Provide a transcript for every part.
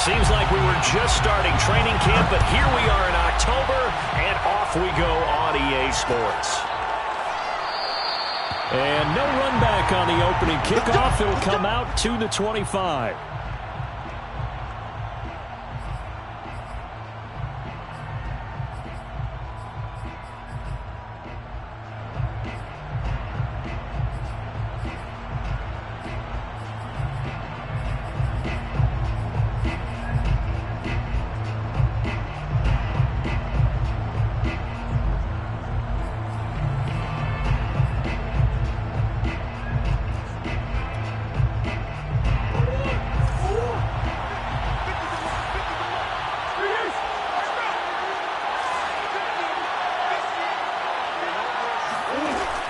Seems like we were just starting training camp, but here we are in October, and off we go on EA Sports. And no run back on the opening kickoff. It'll come out to the 25.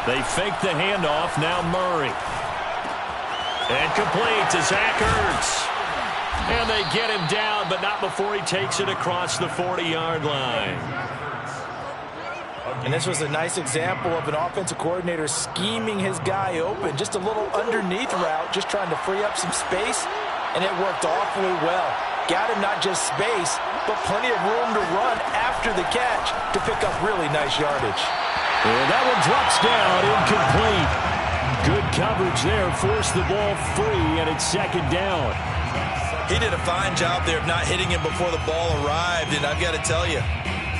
They fake the handoff. Now Murray. And complete to Zach Ertz. And they get him down, but not before he takes it across the 40-yard line. And this was a nice example of an offensive coordinator scheming his guy open. Just a little underneath route, just trying to free up some space. And it worked awfully well. Got him not just space, but plenty of room to run after the catch to pick up really nice yardage. And that one drops down, incomplete. Good coverage there, forced the ball free, and it's second down. He did a fine job there of not hitting him before the ball arrived, and I've got to tell you,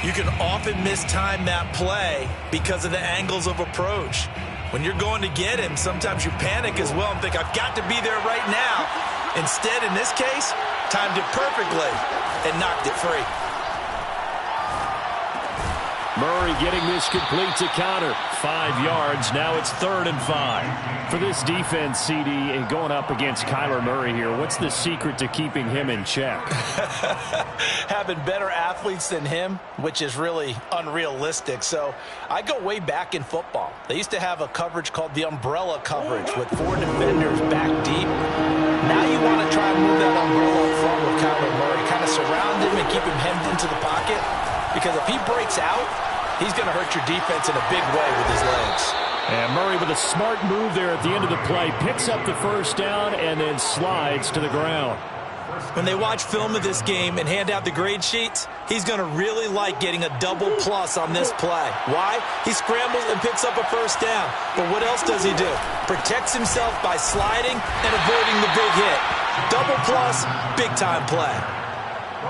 you can often mistime that play because of the angles of approach. When you're going to get him, sometimes you panic as well and think, I've got to be there right now. Instead, in this case, timed it perfectly and knocked it free. Murray getting this complete to Connor. 5 yards. Now it's 3rd and 5. For this defense, CD, and going up against Kyler Murray here, what's the secret to keeping him in check? Having better athletes than him, which is really unrealistic. So I go way back in football. They used to have a coverage called the umbrella coverage with 4 defenders back deep. Now you want to try and move that umbrella up front with Kyler Murray. Kind of surround him and keep him hemmed into the pocket. Because if he breaks out, he's going to hurt your defense in a big way with his legs. And Murray with a smart move there at the end of the play. Picks up the first down and then slides to the ground. When they watch film of this game and hand out the grade sheets, he's going to really like getting a double plus on this play. Why? He scrambles and picks up a first down. But what else does he do? Protects himself by sliding and avoiding the big hit. Double plus, big-time play.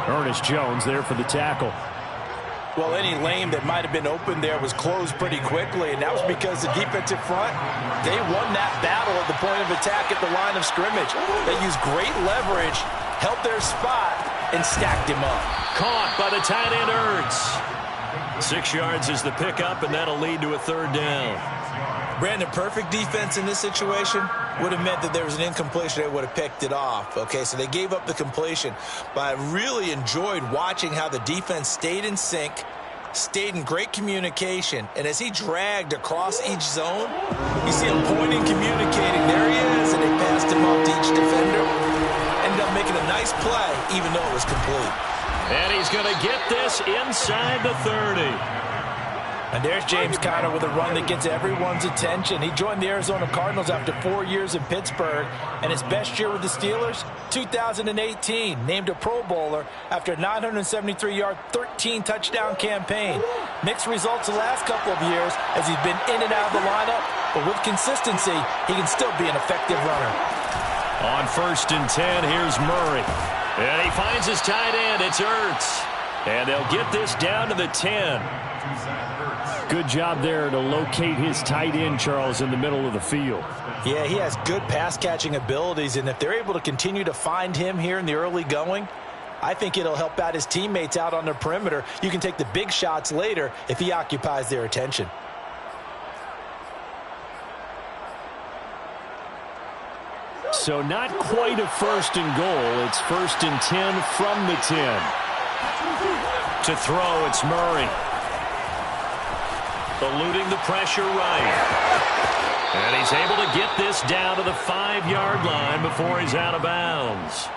Ernest Jones there for the tackle. Well, any lane that might have been open there was closed pretty quickly, and that was because the defensive front, they won that battle at the point of attack at the line of scrimmage. They used great leverage, held their spot, and stacked him up. Caught by the tight end Ertz. 6 yards is the pickup, and that'll lead to a 3rd down. Brandon, perfect defense in this situation would have meant that there was an incompletion. They would have picked it off. Okay, so they gave up the completion. But I really enjoyed watching how the defense stayed in sync, stayed in great communication. And as he dragged across each zone, you see him pointing, communicating. There he is, and they passed him off to each defender. Ended up making a nice play, even though it was complete. And he's going to get this inside the 30. And there's James Conner with a run that gets everyone's attention. He joined the Arizona Cardinals after 4 years in Pittsburgh. And his best year with the Steelers, 2018. Named a Pro Bowler after a 973-yard, 13-touchdown campaign. Mixed results the last couple of years as he's been in and out of the lineup. But with consistency, he can still be an effective runner. On 1st and 10, here's Murray. And he finds his tight end. It's Ertz. And they'll get this down to the 10. Good job there to locate his tight end, Charles, in the middle of the field. Yeah, he has good pass-catching abilities, and if they're able to continue to find him here in the early going, I think it'll help out his teammates out on the perimeter. You can take the big shots later if he occupies their attention. So not quite a 1st and goal. It's 1st and 10 from the 10. To throw, it's Murray. Eluding the pressure right. And he's able to get this down to the 5-yard line before he's out of bounds.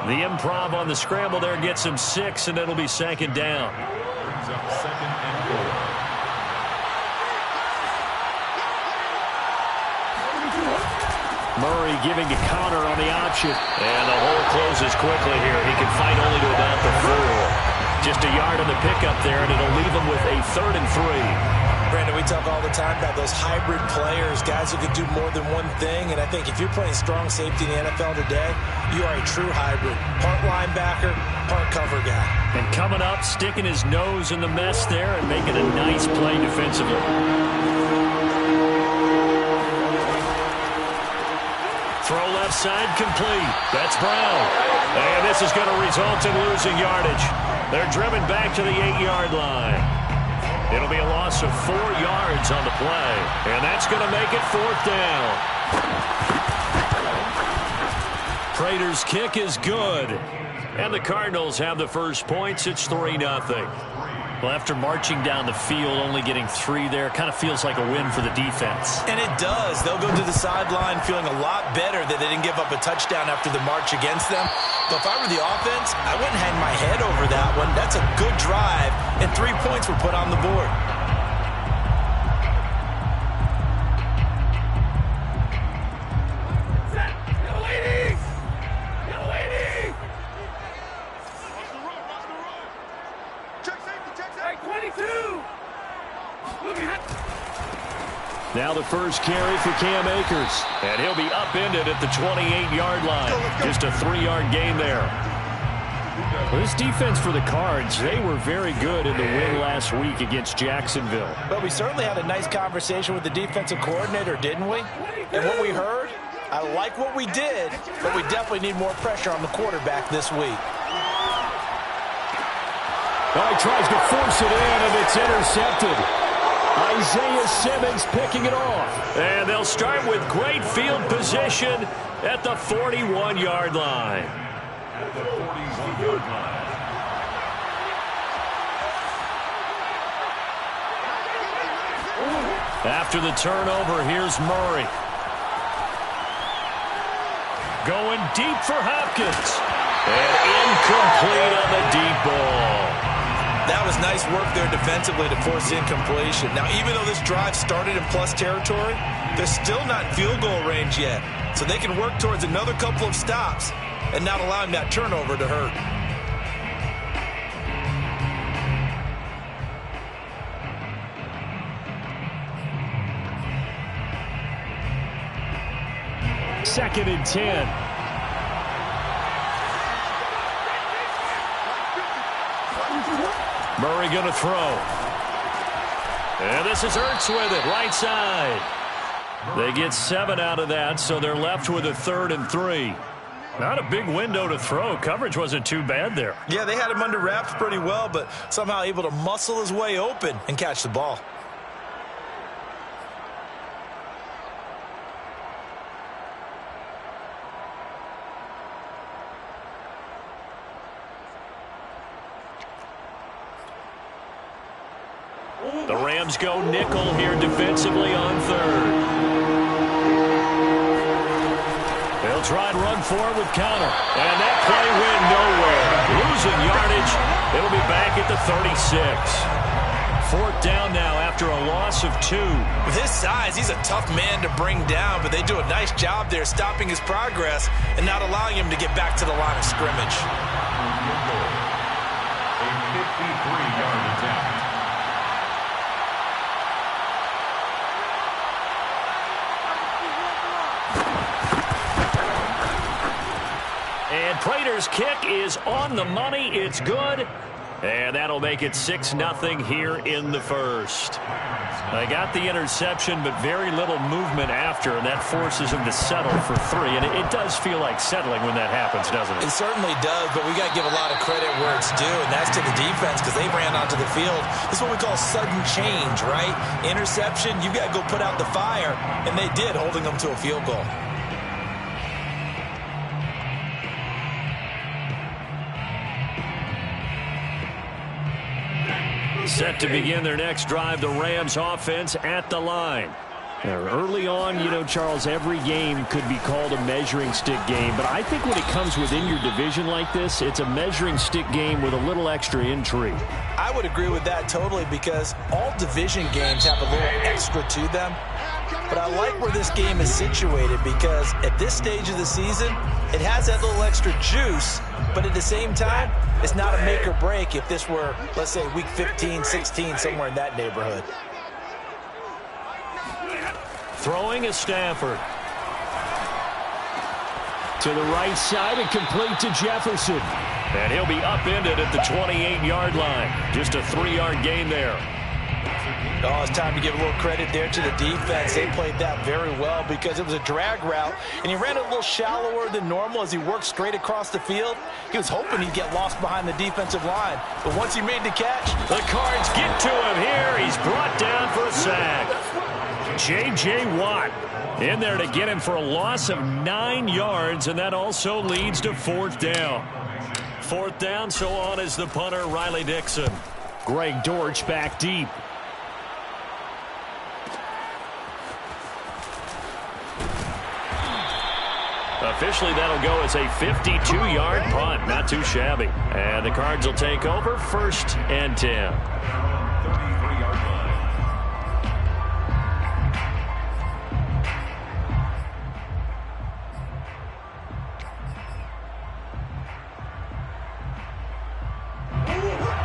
The improv on the scramble there gets him 6, and it'll be 2nd down. Brings up 2nd and goal. Murray giving a counter on the option. And the hole closes quickly here. He can fight only to about the 4. Just a yard on the pickup there, and it'll leave him with a 3rd and 3. Brandon, we talk all the time about those hybrid players, guys who can do more than one thing. And I think if you're playing strong safety in the NFL today, you are a true hybrid. Part linebacker, part cover guy. And coming up, sticking his nose in the mess there and making a nice play defensively. Throw left side complete. That's Brown. And this is going to result in losing yardage. They're driven back to the 8-yard line. It'll be a loss of 4 yards on the play. And that's going to make it 4th down. Prater's kick is good. And the Cardinals have the first points. It's 3-0. Well, after marching down the field, only getting 3 there, kind of feels like a win for the defense. And it does. They'll go to the sideline feeling a lot better that they didn't give up a touchdown after the march against them. But if I were the offense, I wouldn't hang my head over that one. That's a good drive, and 3 points were put on the board. Now the first carry for Cam Akers. And he'll be upended at the 28-yard line. Just a 3-yard gain there. Well, this defense for the Cards, they were very good in the win last week against Jacksonville. But we certainly had a nice conversation with the defensive coordinator, didn't we? And what we heard, I like what we did, but we definitely need more pressure on the quarterback this week. Oh, he tries to force it in, and it's intercepted. Isaiah Simmons picking it off. And they'll start with great field position at the 41-yard line. After the turnover, here's Murray. Going deep for Hopkins. And incomplete on the deep ball. That was nice work there defensively to force incompletion. Now, even though this drive started in plus territory, they're still not in field goal range yet. So they can work towards another couple of stops and not allowing that turnover to hurt. Second and 10. Murray going to throw. And this is Ertz with it, right side. They get 7 out of that, so they're left with a 3rd and 3. Not a big window to throw. Coverage wasn't too bad there. Yeah, they had him under wraps pretty well, but somehow able to muscle his way open and catch the ball. The Rams go nickel here defensively on 3rd. They'll try and run forward with counter. And that play went nowhere. Losing yardage. It'll be back at the 36. 4th down now after a loss of 2. With his size, he's a tough man to bring down, but they do a nice job there stopping his progress and not allowing him to get back to the line of scrimmage. A 53-yard attempt. And Prater's kick is on the money. It's good. And that'll make it 6-0 here in the first. They got the interception, but very little movement after, and that forces them to settle for 3. And it does feel like settling when that happens, doesn't it? It certainly does, but we got to give a lot of credit where it's due, and that's to the defense because they ran onto the field. This is what we call sudden change, right? Interception, you got to go put out the fire, and they did, holding them to a field goal. Set to begin their next drive, the Rams offense at the line. Early on, you know, Charles, every game could be called a measuring stick game, but I think when it comes within your division like this, it's a measuring stick game with a little extra intrigue. I would agree with that totally because all division games have a little extra to them. But I like where this game is situated because at this stage of the season, it has that little extra juice, but at the same time, it's not a make or break if this were, let's say, week 15, 16, somewhere in that neighborhood. Throwing is Stafford. To the right side and complete to Jefferson. And he'll be upended at the 28-yard line. Just a 3-yard gain there. Oh, it's time to give a little credit there to the defense. They played that very well because it was a drag route, and he ran a little shallower than normal as he worked straight across the field. He was hoping he'd get lost behind the defensive line, but once he made the catch, the Cards get to him here. He's brought down for a sack. J.J. Watt in there to get him for a loss of 9 yards, and that also leads to 4th down. 4th down, so on is the punter, Riley Dixon. Greg Dortch back deep. Officially, that'll go as a 52-yard punt. Not too shabby. And the Cards will take over 1st and 10. 33-yard line.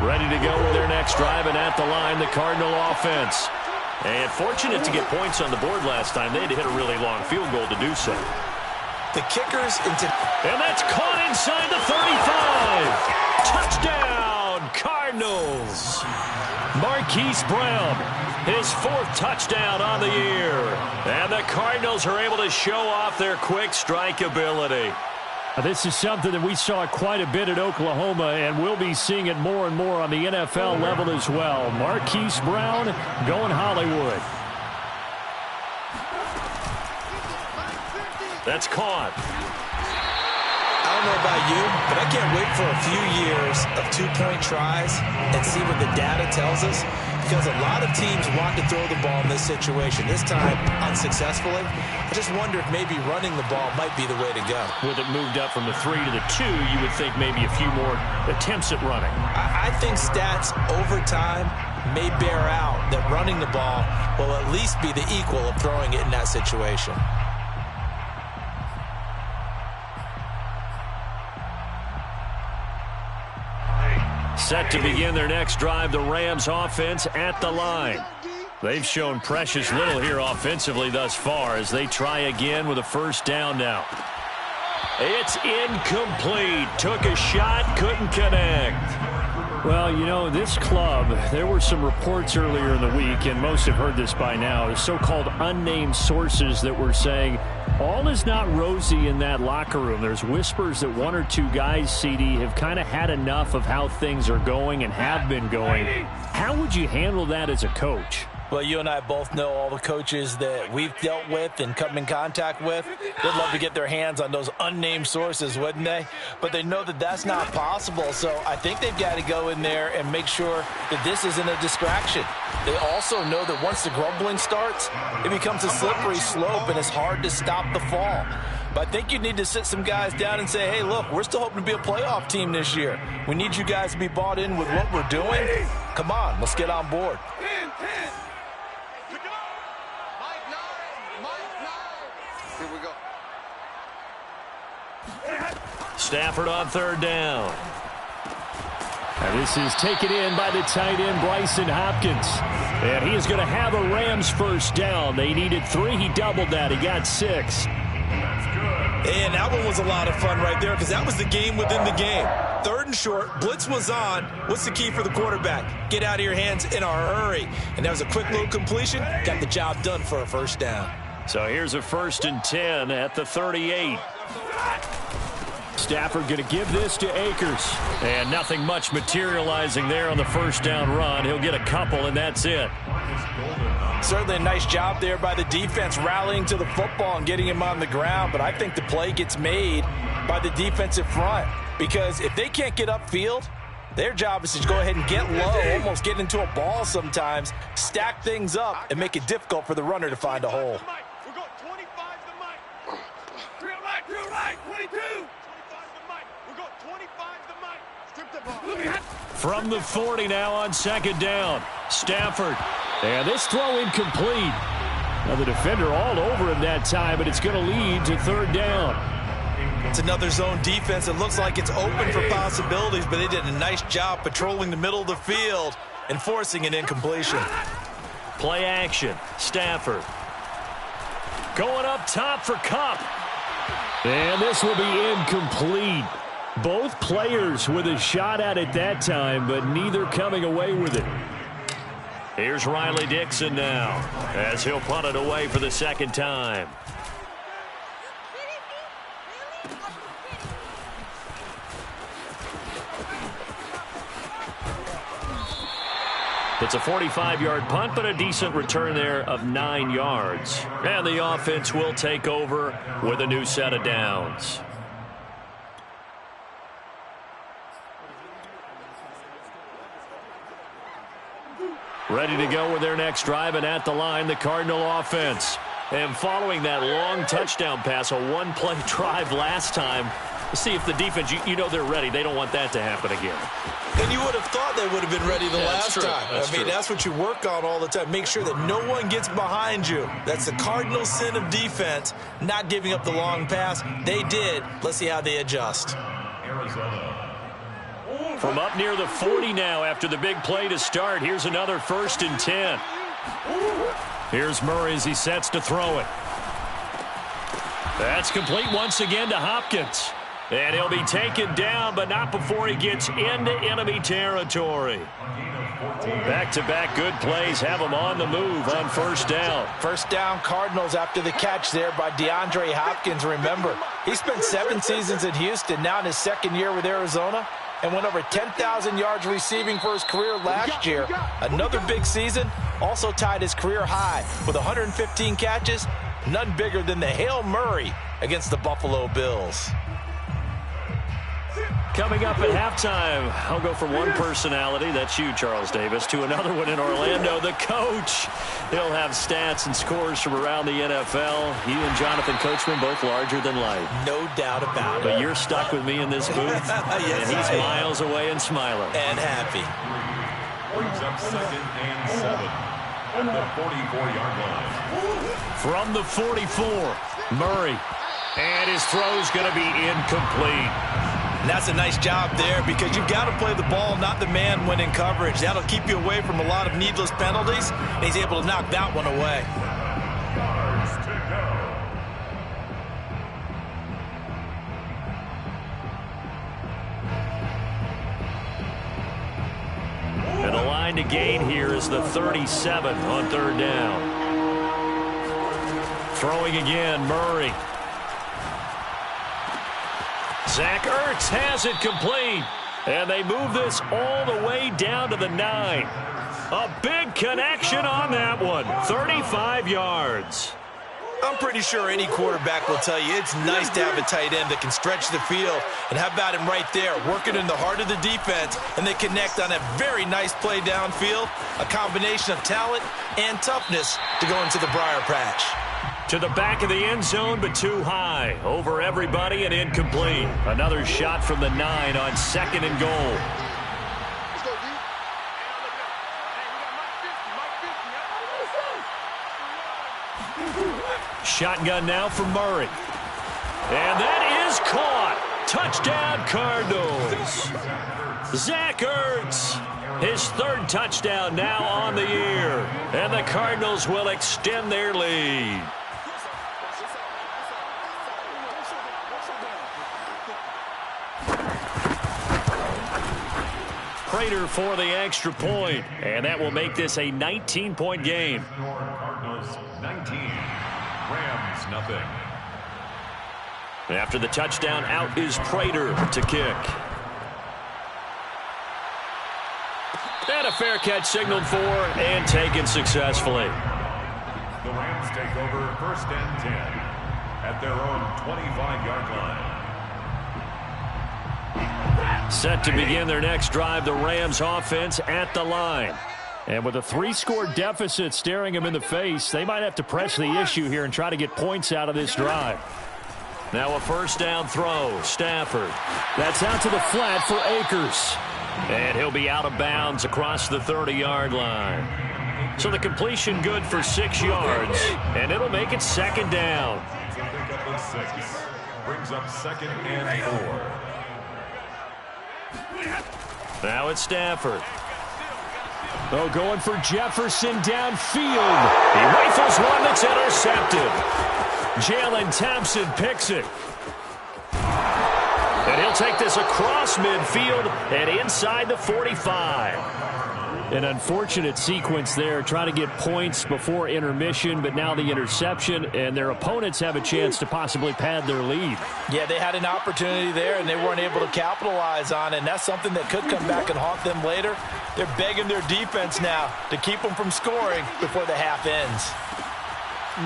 Ready to go with their next drive, and at the line, the Cardinal offense. And fortunate to get points on the board last time. They had to hit a really long field goal to do so. the kickers into... And that's caught inside the 35. Touchdown, Cardinals. Marquise Brown, his 4th touchdown on the year. And the Cardinals are able to show off their quick strike ability. This is something that we saw quite a bit at Oklahoma, and we'll be seeing it more and more on the NFL level as well. Marquise Brown going Hollywood. That's caught. I don't know about you, but I can't wait for a few years of 2-point tries and see what the data tells us, because a lot of teams want to throw the ball in this situation. This time, unsuccessfully. I just wonder if maybe running the ball might be the way to go. With it moved up from the 3 to the 2, you would think maybe a few more attempts at running. I think stats over time may bear out that running the ball will at least be the equal of throwing it in that situation. Set to begin their next drive, the Rams offense at the line. They've shown precious little here offensively thus far as they try again with a 1st down now. It's incomplete. Took a shot, couldn't connect. Well, you know, this club, there were some reports earlier in the week, and most have heard this by now, the so-called unnamed sources that were saying all is not rosy in that locker room. There's whispers that 1 or 2 guys, CD, have kind of had enough of how things are going and have been going. How would you handle that as a coach? Well, you and I both know all the coaches that we've dealt with and come in contact with. They'd love to get their hands on those unnamed sources, wouldn't they? But they know that that's not possible, so I think they've got to go in there and make sure that this isn't a distraction. They also know that once the grumbling starts, it becomes a slippery slope and it's hard to stop the fall. But I think you need to sit some guys down and say, hey, look, we're still hoping to be a playoff team this year. We need you guys to be bought in with what we're doing. Come on, let's get on board. Stafford on 3rd down. And this is taken in by the tight end, Bryson Hopkins. And he is going to have a Rams 1st down. They needed 3. He doubled that. He got 6. And that one was a lot of fun right there because that was the game within the game. 3rd and short, blitz was on. What's the key for the quarterback? Get out of your hands in a hurry. And that was a quick little completion. Got the job done for a 1st down. So here's a 1st and 10 at the 38. Stafford going to give this to Akers. And nothing much materializing there on the 1st down run. He'll get a couple, and that's it. Certainly a nice job there by the defense rallying to the football and getting him on the ground. But I think the play gets made by the defensive front. Because if they can't get upfield, their job is to go ahead and get low, almost get into a ball sometimes, stack things up, and make it difficult for the runner to find a hole. We're going 25 to Mike. Real right, 22. 25 to Mike. We're going 25 to Mike. Strip the ball. From the 40 now on 2nd down. Stafford. And this throw incomplete. Now the defender all over him that time, but it's going to lead to third down. It's another zone defense. It looks like it's open for possibilities, but they did a nice job patrolling the middle of the field and forcing an incompletion. Play action. Stafford. Going up top for Kupp. And this will be incomplete. Both players with a shot at it that time, but neither coming away with it. Here's Riley Dixon now, as he'll punt it away for the second time. It's a 45-yard punt, but a decent return there of 9 yards. And the offense will take over with a new set of downs. Ready to go with their next drive, and at the line, the Cardinal offense. And following that long touchdown pass, a one-play drive last time, see if the defense, you know they're ready. They don't want that to happen again. And you would have thought they would have been ready the last time. I mean, that's what you work on all the time. Make sure that no one gets behind you. That's the cardinal sin of defense, not giving up the long pass. They did. Let's see how they adjust. Arizona. From up near the 40 now after the big play to start. Here's another 1st and 10. Here's Murray as he sets to throw it. That's complete once again to Hopkins. And he'll be taken down, but not before he gets into enemy territory. Back-to-back good plays have him on the move on first down. First down, Cardinals after the catch there by DeAndre Hopkins. Remember, he spent 7 seasons in Houston, now in his 2nd year with Arizona, and went over 10,000 yards receiving for his career last year. Another big season, also tied his career high with 115 catches, none bigger than the Hail Murray against the Buffalo Bills. Coming up at halftime, I'll go from one personality, that's you, Charles Davis, to another one in Orlando, the coach. He'll have stats and scores from around the NFL. He and Jonathan Coachman both larger than life. No doubt about it. But you're stuck with me in this booth, yes, and he's miles away and smiling. And happy. Brings up 2nd and 7 at the 44-yard line. From the 44, Murray. And his throw's going to be incomplete. And that's a nice job there because you've got to play the ball, not the man when in coverage. That'll keep you away from a lot of needless penalties. And he's able to knock that one away. And the line to gain here is the 37 on third down. Throwing again, Murray. Zach Ertz has it complete. And they move this all the way down to the 9. A big connection on that one. 35 yards. I'm pretty sure any quarterback will tell you it's nice to have a tight end that can stretch the field. And how about him right there, working in the heart of the defense, and they connect on a very nice play downfield. A combination of talent and toughness to go into the briar patch. To the back of the end zone, but too high. Over everybody and incomplete. Another shot from the 9 on 2nd and goal. Shotgun now for Murray. And that is caught. Touchdown, Cardinals. Zach Ertz. His 3rd touchdown now on the year. And the Cardinals will extend their lead. Prater for the extra point, and that will make this a 19-point game. Cardinals 19, Rams nothing. After the touchdown, out is Prater to kick. And a fair catch signaled for and taken successfully. The Rams take over 1st and 10 at their own 25-yard line. Set to begin their next drive, the Rams offense at the line. And with a 3-score deficit staring them in the face, they might have to press the issue here and try to get points out of this drive. Now a first down throw, Stafford. That's out to the flat for Akers. And he'll be out of bounds across the 30-yard line. So the completion good for 6 yards, and it'll make it second down. It's a pickup of 6. Brings up 2nd and 4. Now it's Stafford. Oh, going for Jefferson downfield. He rifles one that's intercepted. Jalen Thompson picks it. And he'll take this across midfield and inside the 45. An unfortunate sequence there, trying to get points before intermission, but now the interception, and their opponents have a chance to possibly pad their lead. Yeah, they had an opportunity there, and they weren't able to capitalize on it, and that's something that could come back and haunt them later. They're begging their defense now to keep them from scoring before the half ends.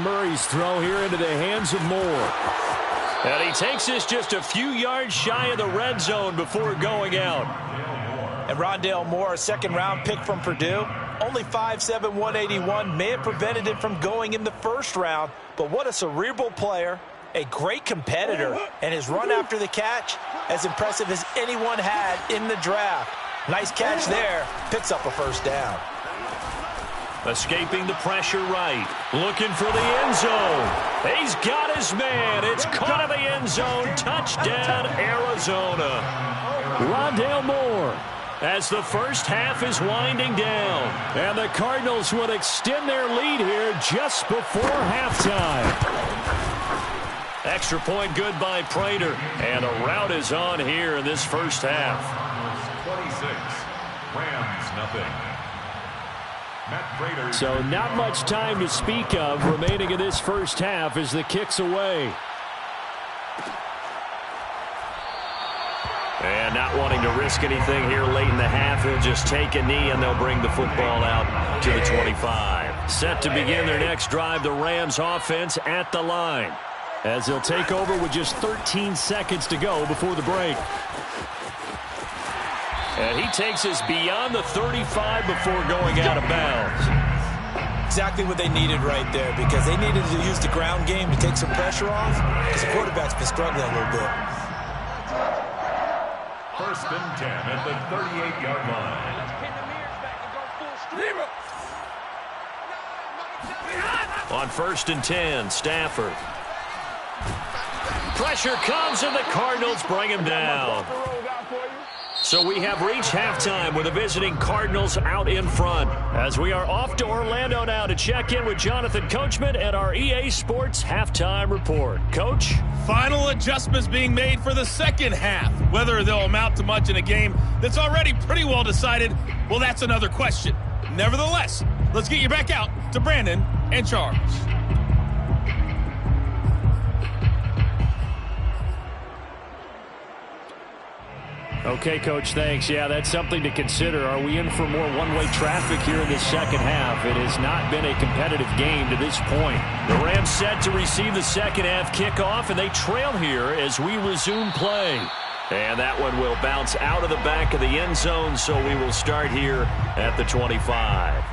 Murray's throw here into the hands of Moore. And he takes this just a few yards shy of the red zone before going out. And Rondale Moore, a second-round pick from Purdue, only 5'7", 181, may have prevented him from going in the first round. But what a cerebral player, a great competitor, and his run after the catch as impressive as anyone had in the draft. Nice catch there, picks up a first down. Escaping the pressure right, looking for the end zone. He's got his man. It's caught in the end zone. Touchdown, Arizona. Rondale Moore. As the first half is winding down. And the Cardinals will extend their lead here just before halftime. Extra point good by Prater. And a rout is on here in this first half. 26. Rams, nothing. Matt Prater. So not much time to speak of remaining in this first half as the kick's away. And not wanting to risk anything here late in the half, he'll just take a knee and they'll bring the football out to the 25. Set to begin their next drive, the Rams offense at the line. As they'll take over with just 13 seconds to go before the break. And he takes us beyond the 35 before going out of bounds. Exactly what they needed right there, because they needed to use the ground game to take some pressure off, because the quarterback's been struggling a little bit. 1st and 10 at the 38-yard line. On 1st and 10, Stafford. Pressure comes and the Cardinals bring him down. So we have reached halftime with the visiting Cardinals out in front. As we are off to Orlando now to check in with Jonathan Coachman and our EA Sports halftime report. Coach? Final adjustments being made for the second half. Whether they'll amount to much in a game that's already pretty well decided, well, that's another question. Nevertheless, let's get you back out to Brandon and Charles. Okay, Coach, thanks. Yeah, that's something to consider. Are we in for more one-way traffic here in the second half? It has not been a competitive game to this point. The Rams set to receive the second half kickoff, and they trail here as we resume play. And that one will bounce out of the back of the end zone, so we will start here at the 25.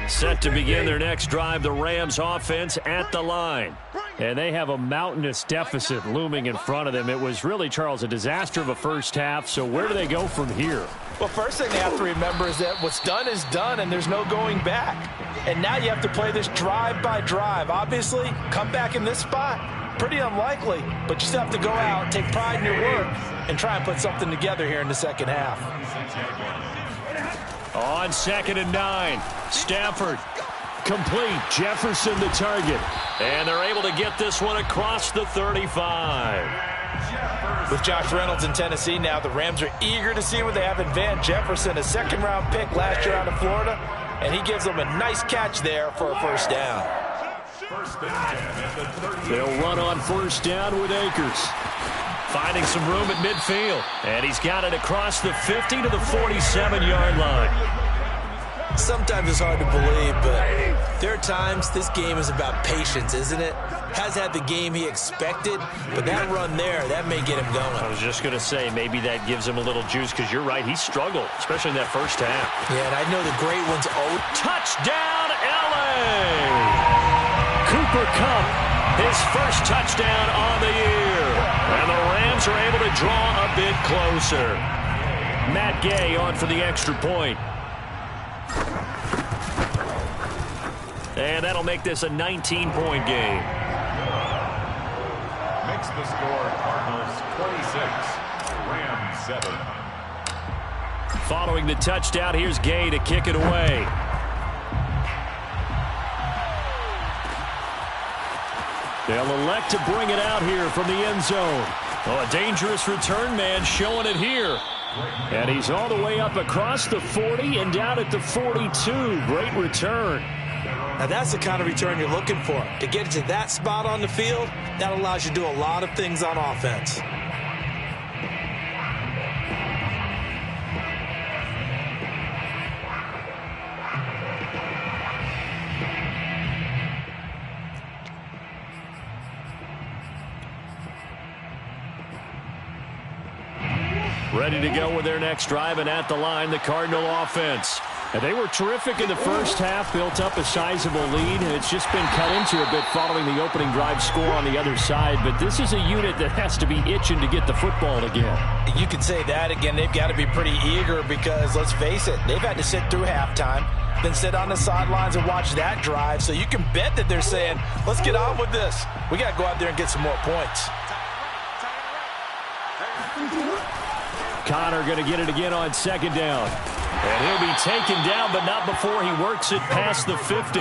Set to begin their next drive, the Rams offense at the line. And they have a mountainous deficit looming in front of them. It was really, Charles, a disaster of a first half. So where do they go from here? Well, first thing they have to remember is that what's done is done, and there's no going back. And now you have to play this drive by drive. Obviously, come back in this spot, pretty unlikely, but you still have to go out, take pride in your work, and try and put something together here in the second half. On 2nd and 9, Stafford complete. Jefferson the target. And they're able to get this one across the 35. With Josh Reynolds in Tennessee now, the Rams are eager to see what they have in Van Jefferson, a second-round pick last year out of Florida, and he gives them a nice catch there for a first down. 1st and 10 at the 38. They'll run on first down with Akers. Finding some room at midfield. And he's got it across the 50 to the 47-yard line. Sometimes it's hard to believe, but there are times this game is about patience, isn't it? Has had the game he expected, but that run there, that may get him going. I was just going to say, maybe that gives him a little juice, because you're right, he struggled, especially in that first half. Yeah, and I know the great ones. Oh, touchdown, L.A. Cooper Kupp, his first touchdown on the year. And the Rams are able to draw a bit closer. Matt Gay on for the extra point. And that'll make this a 19-point game. Makes the score Cardinals 26, Rams 7. Following the touchdown, here's Gay to kick it away. They'll elect to bring it out here from the end zone. Oh, a dangerous return man showing it here. And he's all the way up across the 40 and down at the 42. Great return. Now that's the kind of return you're looking for. To get to that spot on the field, that allows you to do a lot of things on offense. Ready to go with their next drive, and at the line, the Cardinal offense. And they were terrific in the first half, built up a sizable lead, and it's just been cut into a bit following the opening drive score on the other side. But this is a unit that has to be itching to get the football again. You could say that again. They've got to be pretty eager because, let's face it, they've had to sit through halftime, then sit on the sidelines and watch that drive. So you can bet that they're saying, let's get on with this. We got to go out there and get some more points. Connor going to get it again on second down. And he'll be taken down, but not before he works it past the 50.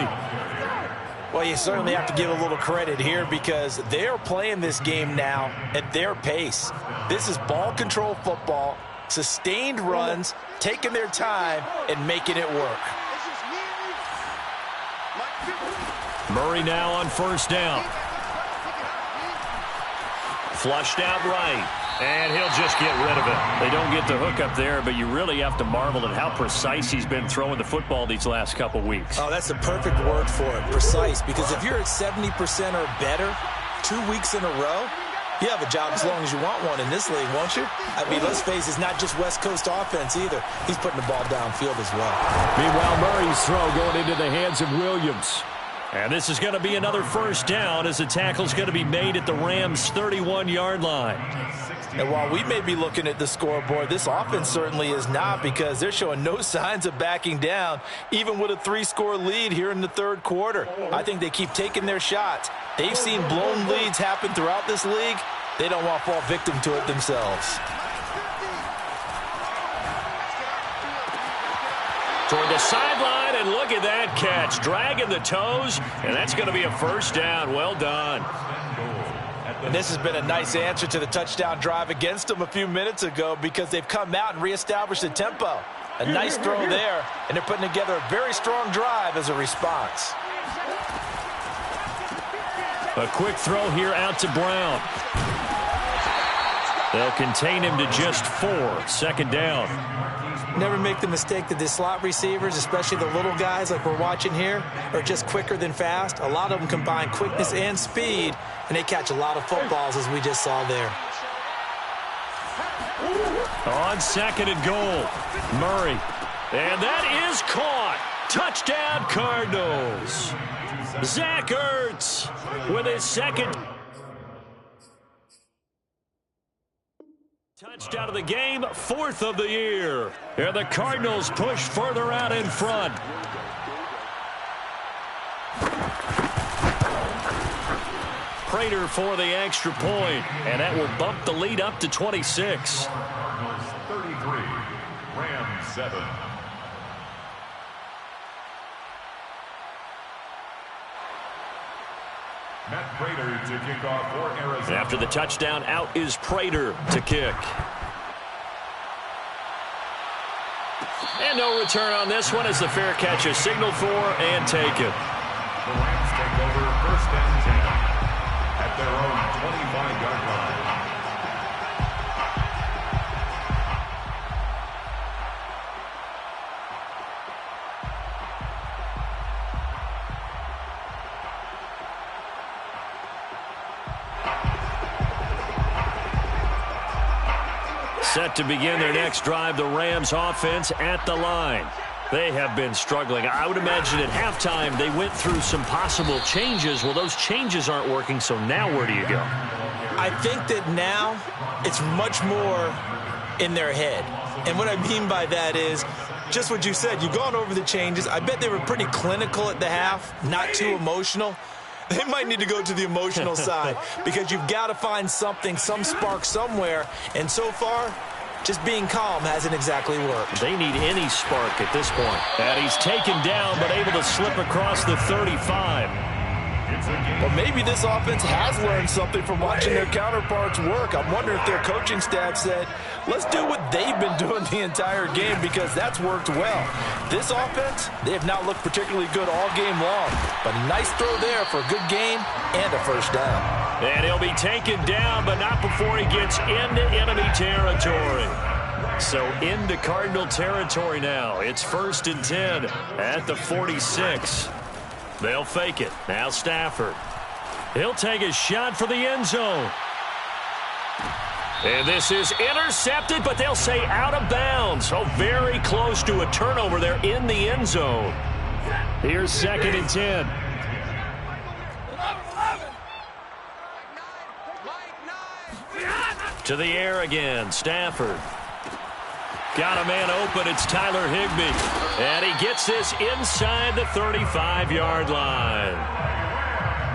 Well, you certainly have to give a little credit here because they're playing this game now at their pace. This is ball control football, sustained runs, taking their time, and making it work. Murray now on first down. Flushed out right. And he'll just get rid of it. They don't get the hook up there, but you really have to marvel at how precise he's been throwing the football these last couple weeks. Oh, that's the perfect word for it, precise. Because if you're at 70% or better 2 weeks in a row, you have a job as long as you want one in this league, won't you? I mean, let's face it, it's not just West Coast offense either. He's putting the ball downfield as well. Meanwhile, Murray's throw going into the hands of Williams. And this is going to be another first down as the tackle's going to be made at the Rams' 31-yard line. And while we may be looking at the scoreboard, this offense certainly is not because they're showing no signs of backing down, even with a 3-score lead here in the third quarter. I think they keep taking their shots. They've seen blown leads happen throughout this league. They don't want to fall victim to it themselves. Toward the sideline, and look at that catch. Dragging the toes, and that's going to be a first down. Well done. And this has been a nice answer to the touchdown drive against them a few minutes ago because they've come out and reestablished the tempo. A nice throw there, and they're putting together a very strong drive as a response. A quick throw here out to Brown. They'll contain him to just 4. Second down. Never make the mistake that the slot receivers, especially the little guys like we're watching here, are just quicker than fast. A lot of them combine quickness and speed, and they catch a lot of footballs, as we just saw there. On second and goal, Murray. And that is caught. Touchdown, Cardinals. Zach Ertz with his second touchdown of the game, 4th of the year. And the Cardinals push further out in front. Prater for the extra point, and that will bump the lead up to 26. 33, Rams 7. Matt Prater to kick off for Arizona. After the touchdown, out is Prater to kick. And no return on this one as the fair catch is signaled for and taken. The Rams take over 1st and 10 at their own 25-yard line. Set to begin their next drive, the Rams offense at the line. They have been struggling. I would imagine at halftime they went through some possible changes. Well, those changes aren't working, so now where do you go? I think that now it's much more in their head. And what I mean by that is just what you said. You've gone over the changes. I bet they were pretty clinical at the half, not too emotional. They might need to go to the emotional side because you've got to find something, some spark somewhere. And so far, just being calm hasn't exactly worked. They need any spark at this point. And he's taken down but able to slip across the 35. Well, maybe this offense has learned something from watching their counterparts work. I'm wondering if their coaching staff said, let's do what they've been doing the entire game because that's worked well. This offense, they have not looked particularly good all game long. But a nice throw there for a good gain and a first down. And he'll be taken down, but not before he gets into enemy territory. So into Cardinal territory now. It's 1st and 10 at the 46. They'll fake it. Now Stafford. He'll take a shot for the end zone. And this is intercepted, but they'll say out of bounds. So very close to a turnover there in the end zone. Here's 2nd and 10. To the air again. Stafford. Got a man open. It's Tyler Higbee. And he gets this inside the 35-yard line.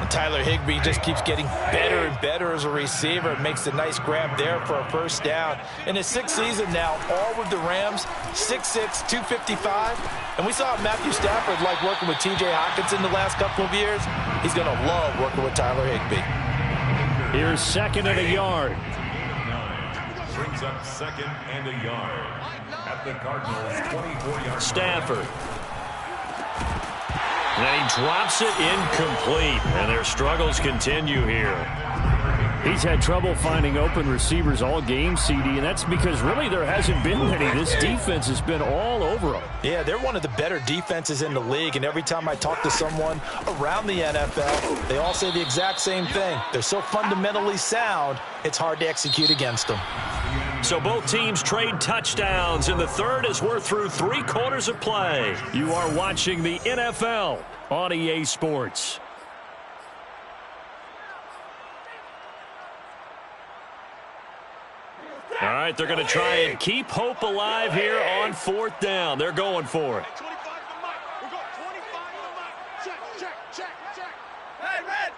And Tyler Higbee just keeps getting better and better as a receiver. Makes a nice grab there for a first down. In his 6th season now, all with the Rams, 6'6", 255. And we saw Matthew Stafford like working with T.J. Hockenson the last couple of years. He's going to love working with Tyler Higbee. Here's 2nd and a yard. Brings up 2nd and a yard at the Cardinals' 24-yard. Stafford. And he drops it incomplete. And their struggles continue here. He's had trouble finding open receivers all game, CD, and that's because really there hasn't been many. This defense has been all over them. Yeah, they're one of the better defenses in the league, and every time I talk to someone around the NFL, they all say the exact same thing. They're so fundamentally sound, it's hard to execute against them. So both teams trade touchdowns in the third as we're through 3 quarters of play. You are watching the NFL on EA Sports. All right, they're going to try and keep hope alive here on 4th down. They're going for it. 25 to Mike. We're going 25 to Mike. Check. Hey, red.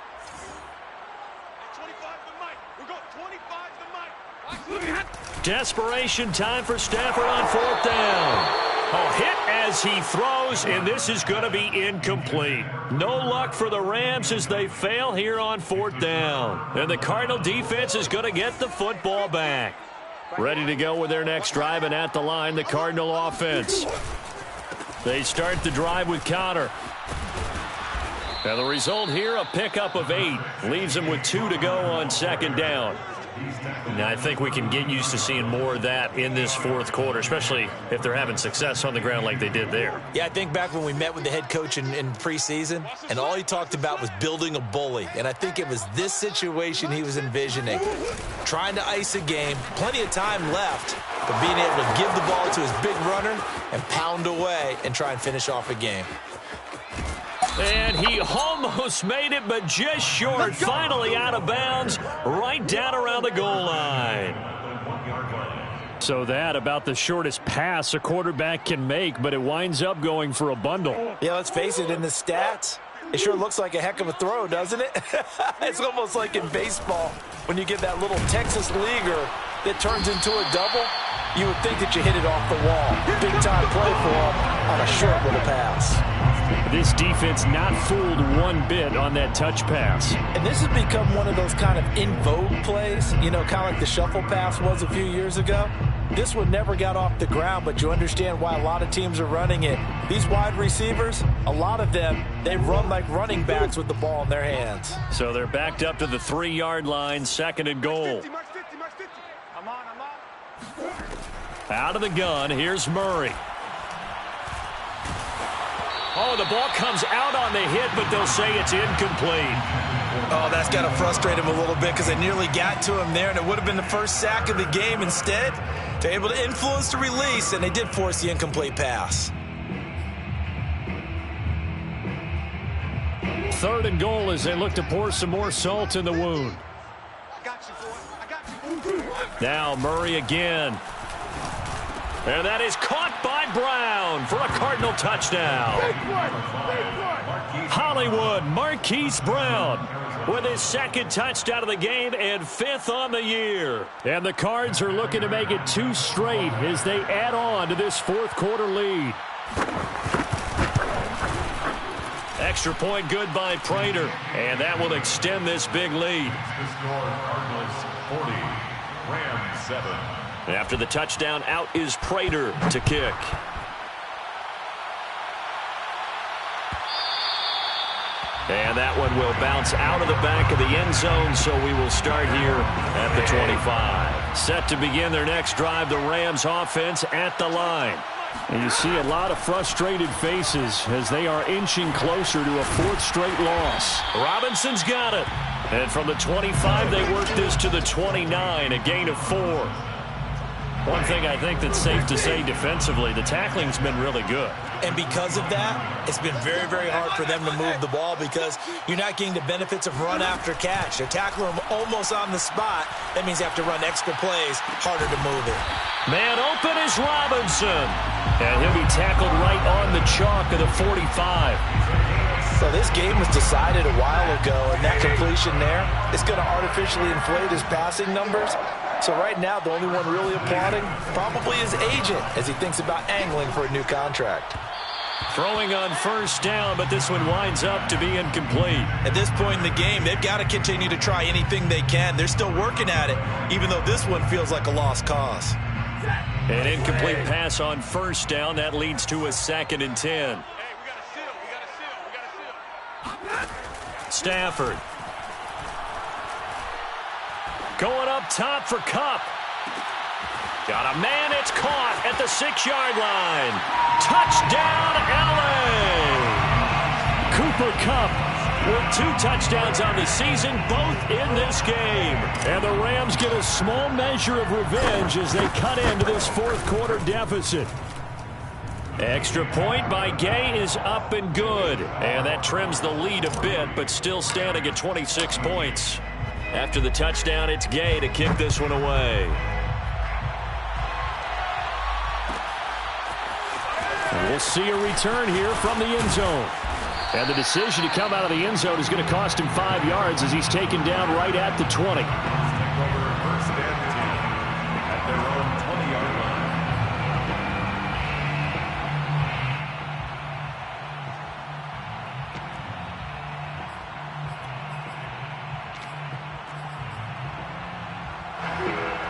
25 to Mike. We're going 25 to Mike. Desperation time for Stafford on 4th down. A hit as he throws, and this is going to be incomplete. No luck for the Rams as they fail here on 4th down. And the Cardinal defense is going to get the football back. Ready to go with their next drive, and at the line, the Cardinal offense. They start the drive with Connor. And the result here, a pickup of 8. Leaves them with 2 to go on 2nd down. Now, I think we can get used to seeing more of that in this 4th quarter, especially if they're having success on the ground like they did there. Yeah, I think back when we met with the head coach in preseason, and all he talked about was building a bully. And I think it was this situation he was envisioning. Trying to ice a game, plenty of time left, but being able to give the ball to his big runner and pound away and try and finish off a game. And he almost made it, but just short. Finally out of bounds, right down around the goal line. So that about the shortest pass a quarterback can make, but it winds up going for a bundle. Yeah, let's face it, in the stats, it sure looks like a heck of a throw, doesn't it? It's almost like in baseball when you get that little Texas leaguer that turns into a double. You would think that you hit it off the wall. Big time play for him on a short little pass. This defense not fooled one bit on that touch pass. And this has become one of those kind of in vogue plays, you know, kind of like the shuffle pass was a few years ago. This one never got off the ground, but you understand why a lot of teams are running it. These wide receivers, a lot of them, they run like running backs with the ball in their hands. So they're backed up to the 3-yard line, 2nd and goal. I'm on. Out of the gun, here's Murray. Oh, the ball comes out on the hit, but they'll say it's incomplete. Oh, that's got to frustrate him a little bit because they nearly got to him there, and it would have been the first sack of the game. Instead, they're able to influence the release, and they did force the incomplete pass. 3rd and goal as they look to pour some more salt in the wound. Got you, Now Murray again. And that is caught by Brown for a Cardinal touchdown. Hollywood Marquise Brown with his second touchdown of the game and 5th on the year. And the Cards are looking to make it 2 straight as they add on to this 4th quarter lead. Extra point good by Prater, and that will extend this big lead. Cardinals 40, Rams 7. After the touchdown, out is Prater to kick. And that one will bounce out of the back of the end zone, so we will start here at the 25. Set to begin their next drive, the Rams offense at the line. And you see a lot of frustrated faces as they are inching closer to a 4th straight loss. Robinson's got it. And from the 25, they work this to the 29, a gain of 4. One thing I think that's safe to say defensively, the tackling's been really good. And because of that, it's been very, very hard for them to move the ball because you're not getting the benefits of run after catch. They're tackling them almost on the spot. That means they have to run extra plays, harder to move it. Man open is Robinson. And he'll be tackled right on the chalk of the 45. So this game was decided a while ago, and that completion there is going to artificially inflate his passing numbers. So right now, the only one really applauding probably his agent as he thinks about angling for a new contract. Throwing on 1st down, but this one winds up to be incomplete. At this point in the game, they've got to continue to try anything they can. They're still working at it, even though this one feels like a lost cause. An incomplete pass on 1st down. That leads to a 2nd and 10. Hey, we got a seal. We got a seal. We got a seal. Stafford. Going up top for Kupp. Got a man, it's caught at the 6-yard line. Touchdown, LA! Cooper Kupp with 2 touchdowns on the season, both in this game. And the Rams get a small measure of revenge as they cut into this 4th quarter deficit. Extra point by Gay is up and good. And that trims the lead a bit, but still standing at 26 points. After the touchdown, it's Gay to kick this one away. And we'll see a return here from the end zone. And the decision to come out of the end zone is going to cost him 5 yards as he's taken down right at the 20. Take over 1st and 10 at their own 20-yard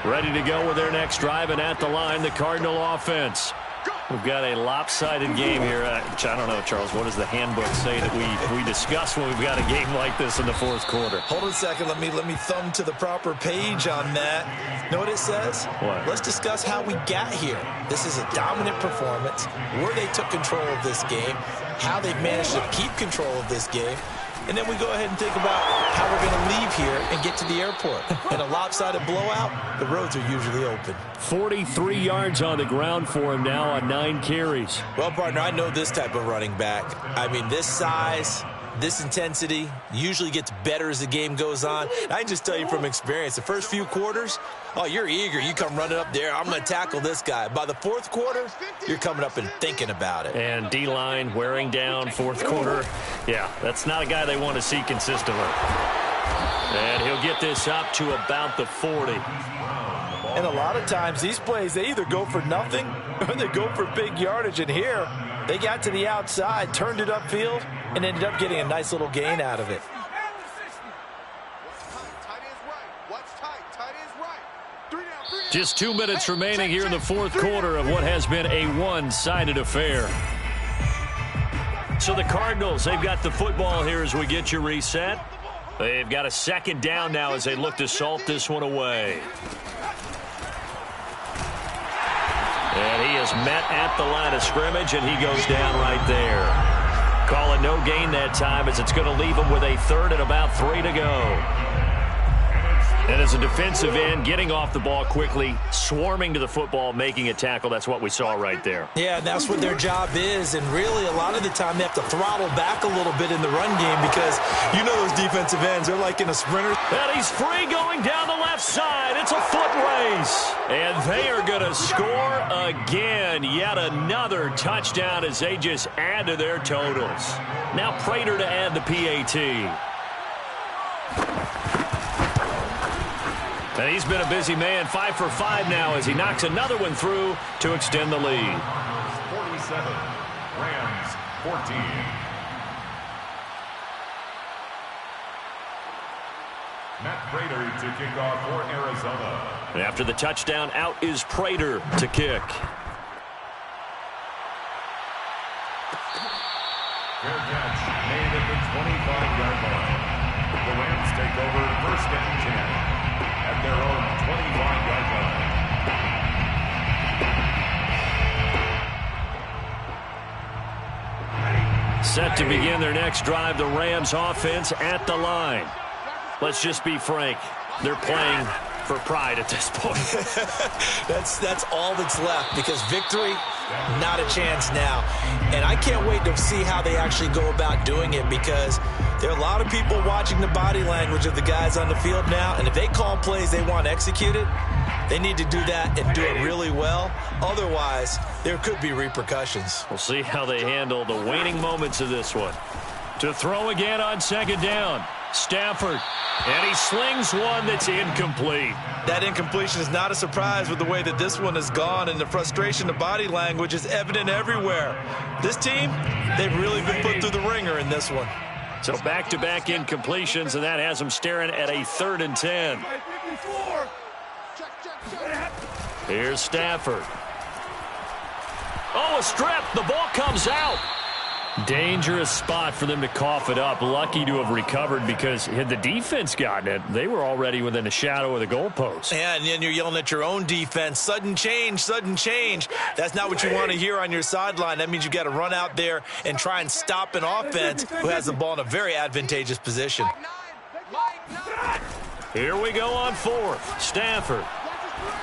line. Ready to go with their next drive, and at the line, the Cardinal offense. We've got a lopsided game here. I don't know, Charles, what does the handbook say that we discuss when we've got a game like this in the 4th quarter? Hold on a second. Let me thumb to the proper page on that. Know what it says? What? Let's discuss how we got here. This is a dominant performance, where they took control of this game, how they've managed to keep control of this game, and then we go ahead and think about how we're going to leave here and get to the airport. In a lopsided blowout, the roads are usually open. 43 yards on the ground for him now on 9 carries. Well, partner, I know this type of running back. I mean, this size, this intensity usually gets better as the game goes on. I can just tell you from experience, the first few quarters, oh, you're eager. You come running up there, I'm going to tackle this guy. By the 4th quarter, you're coming up and thinking about it. And D-line wearing down 4th quarter. Yeah, that's not a guy they want to see consistently. And he'll get this up to about the 40. And a lot of times, these plays, they either go for nothing or they go for big yardage. And here, they got to the outside, turned it upfield, and ended up getting a nice little gain out of it. Just 2 minutes remaining here in the 4th quarter of what has been a one-sided affair. So the Cardinals, they've got the football here as we get you reset. They've got a 2nd down now as they look to salt this one away. And he is met at the line of scrimmage, and he goes down right there. Call it no gain that time as it's going to leave him with a 3rd and about 3 to go. And as a defensive end, getting off the ball quickly, swarming to the football, making a tackle, that's what we saw right there. Yeah, that's what their job is, and really a lot of the time they have to throttle back a little bit in the run game because you know those defensive ends, they're like in a sprinter. And he's free going down the left side. It's a foot race. And they are going to score again. Yet another touchdown as they just add to their totals. Now Prater to add the PAT. And he's been a busy man, 5 for 5 now as he knocks another one through to extend the lead. 47, Rams 14. Matt Prater to kick off for Arizona. And after the touchdown, out is Prater to kick. Fair catch made at the 25-yard line. The Rams take over 1st and 10 at their own 25-yard line. Set to begin their next drive, the Rams offense at the line. Let's just be frank. They're playing for pride at this point. That's all that's left because victory, not a chance now. And I can't wait to see how they actually go about doing it because there are a lot of people watching the body language of the guys on the field now. And if they call plays they want executed, they need to do that and do it really well. Otherwise, there could be repercussions. We'll see how they handle the waning moments of this one. To throw again on 2nd down. Stafford. And he slings one that's incomplete. That incompletion is not a surprise with the way that this one has gone, and the frustration of body language is evident everywhere. This team, they've really been put through the ringer in this one. So back-to-back incompletions, and that has them staring at a 3rd and 10. Here's Stafford. Oh, a strip. The ball comes out. Dangerous spot for them to cough it up. Lucky to have recovered because had the defense gotten it, they were already within a shadow of the goalpost. Yeah, and then you're yelling at your own defense. Sudden change, sudden change. That's not what you want to hear on your sideline. That means you got to run out there and try and stop an offense who has the ball in a very advantageous position. Here we go on 4th. Stafford.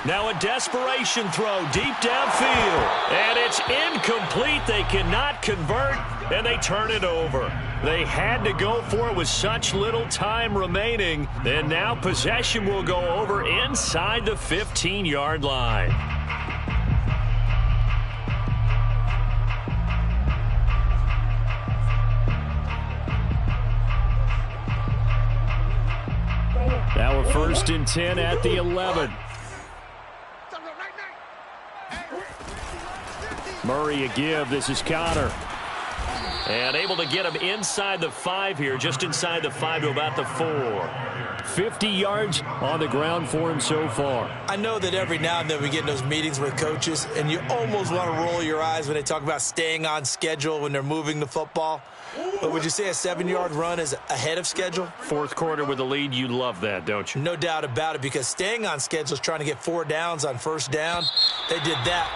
Now a desperation throw deep downfield. And it's incomplete. They cannot convert, and they turn it over. They had to go for it with such little time remaining. And now possession will go over inside the 15-yard line. Now a 1st and 10 at the 11. Murray a give. This is Connor. And able to get him inside the 5 here, just inside the 5 to about the 4. 50 yards on the ground for him so far. I know that every now and then we get in those meetings with coaches, and you almost want to roll your eyes when they talk about staying on schedule when they're moving the football. But would you say a 7-yard run is ahead of schedule? 4th quarter with the lead, you love that, don't you? No doubt about it, because staying on schedule is trying to get 4 downs on 1st down. They did that.